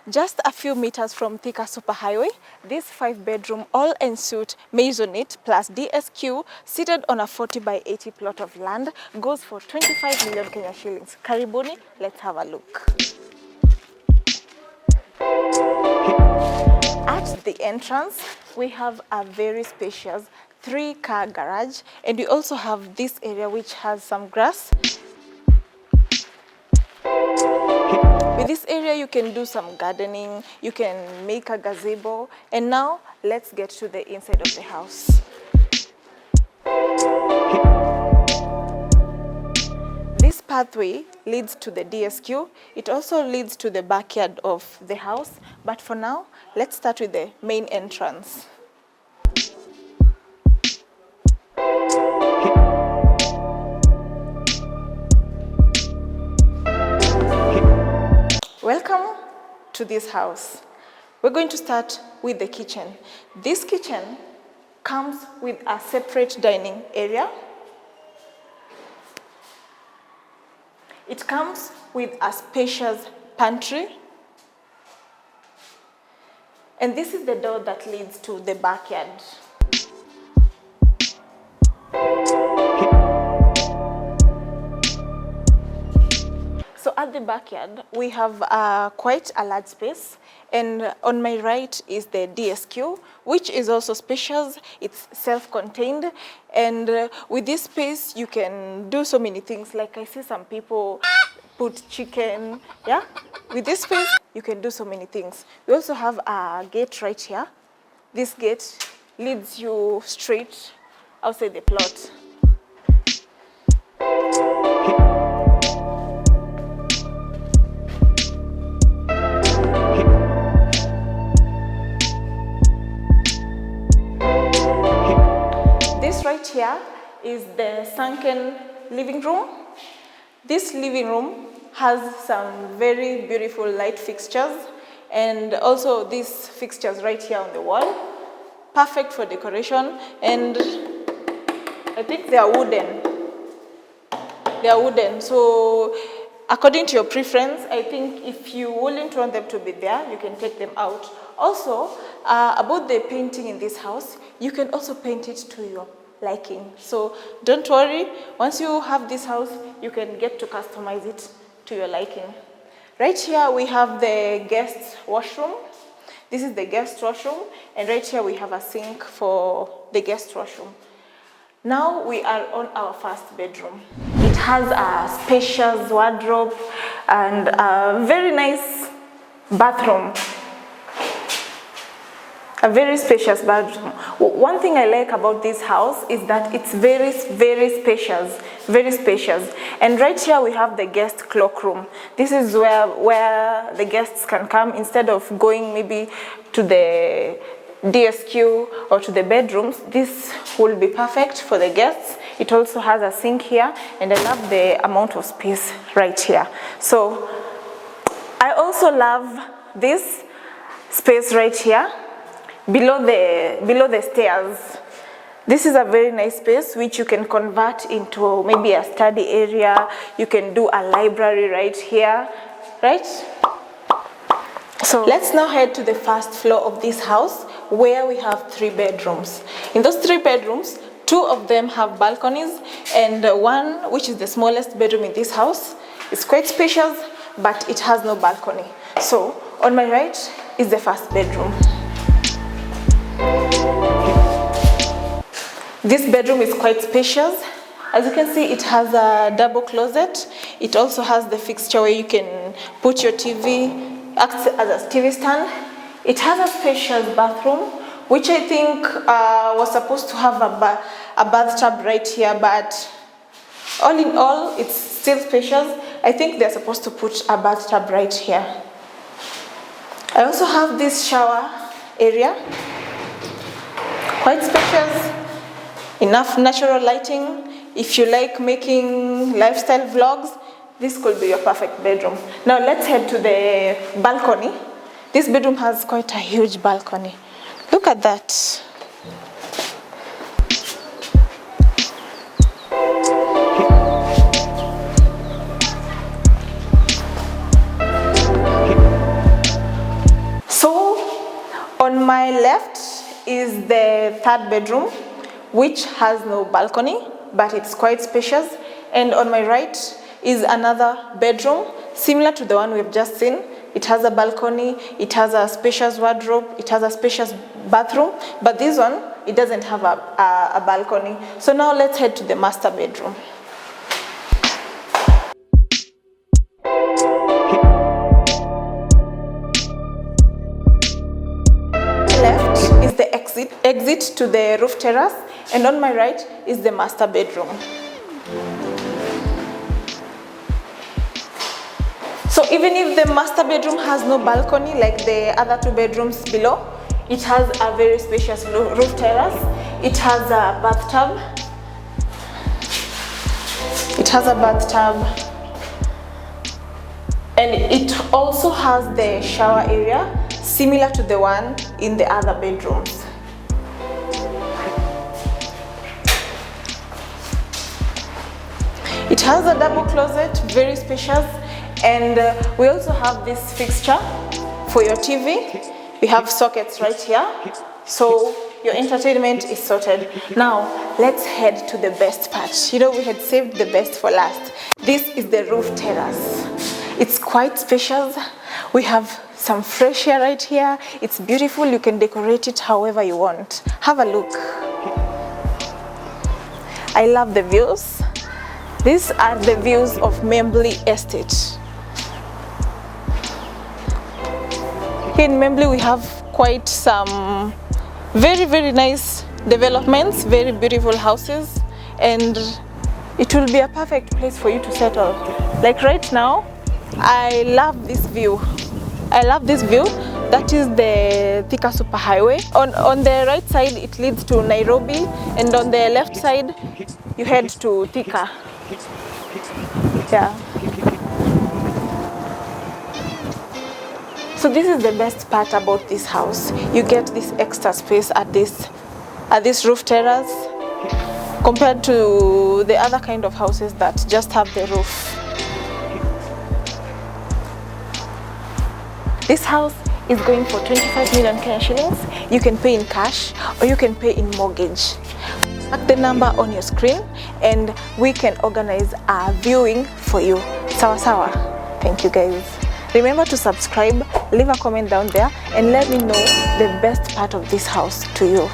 Just a few meters from Thika Superhighway, this 5-bedroom all-ensuite maisonette plus DSQ seated on a 40 by 80 plot of land goes for 25 million Kenya shillings. Karibuni, let's have a look. At the entrance, we have a very spacious 3-car garage, and we also have this area which has some grass. With this area, you can do some gardening, you can make a gazebo, and now let's get to the inside of the house. This pathway leads to the DSQ. It also leads to the backyard of the house, but for now, let's start with the main entrance. Welcome to this house. We're going to start with the kitchen. This kitchen comes with a separate dining area. It comes with a spacious pantry. And this is the door that leads to the backyard. So at the backyard, we have quite a large space, and on my right is the DSQ, which is also spacious. It's self-contained, and with this space, you can do so many things. Like I see some people put chicken, yeah? With this space, you can do so many things. We also have a gate right here. This gate leads you straight outside the plot. Right here is the sunken living room. This living room has some very beautiful light fixtures, and also these fixtures right here on the wall, perfect for decoration, and I think they are wooden. So according to your preference, I think if you wouldn't want them to be there, you can take them out. Also, about the painting in this house, you can also paint it to your liking. So don't worry, once you have this house, you can get to customize it to your liking. Right here we have the guest washroom. This is the guest washroom, and right here we have a sink for the guest washroom. Now we are on our first bedroom. It has a spacious wardrobe and a very nice bathroom. A very spacious bathroom. One thing I like about this house is that it's very spacious. And right here we have the guest cloak room. This is where the guests can come instead of going maybe to the DSQ or to the bedrooms. This will be perfect for the guests. It also has a sink here, and I love the amount of space right here. So I also love this space right here. Below the stairs. This is a very nice space which you can convert into maybe a study area. You can do a library right here, right? So let's now head to the first floor of this house, where we have 3 bedrooms. In those 3 bedrooms, 2 of them have balconies, and one, which is the smallest bedroom in this house, is quite spacious, but it has no balcony. So on my right is the first bedroom. This bedroom is quite spacious. As you can see, it has a double closet. It also has the fixture where you can put your TV, acts as a TV stand. It has a spacious bathroom, which I think was supposed to have a bathtub right here, but all in all, it's still spacious. I think they're supposed to put a bathtub right here. I also have this shower area. Quite spacious, enough natural lighting. If you like making lifestyle vlogs, this could be your perfect bedroom. Now let's head to the balcony. This bedroom has quite a huge balcony. Look at that. the third bedroom, which has no balcony, but it's quite spacious. And on my right is another bedroom, similar to the one we've just seen. It has a balcony, it has a spacious wardrobe, it has a spacious bathroom, but this one, it doesn't have a balcony. So now let's head to the master bedroom. Left is the exit to the roof terrace, and on my right is the master bedroom. So even if the master bedroom has no balcony like the other two bedrooms below, it has a very spacious roof terrace. It has a bathtub. And it also has the shower area, similar to the one in the other bedrooms. It has a double closet, very spacious, and we also have this fixture for your TV. We have sockets right here, so your entertainment is sorted. Now, let's head to the best part. You know, we had saved the best for last. This is the roof terrace. It's quite spacious. We have some fresh air right here. It's beautiful. You can decorate it however you want. Have a look. I love the views. These are the views of MEMBLEY Estate. Here in MEMBLEY we have quite some very nice developments, very beautiful houses, and it will be a perfect place for you to settle. Like right now, I love this view. That is the Thika Superhighway. On the right side it leads to Nairobi, and on the left side you head to Thika. Yeah. So this is the best part about this house. You get this extra space at this roof terrace compared to the other kind of houses that just have the roof. This house is going for 25 million Kenya shillings. You can pay in cash or you can pay in mortgage. Mark the number on your screen and we can organize a viewing for you. Sawa sawa. Thank you guys. Remember to subscribe, leave a comment down there and let me know the best part of this house to you.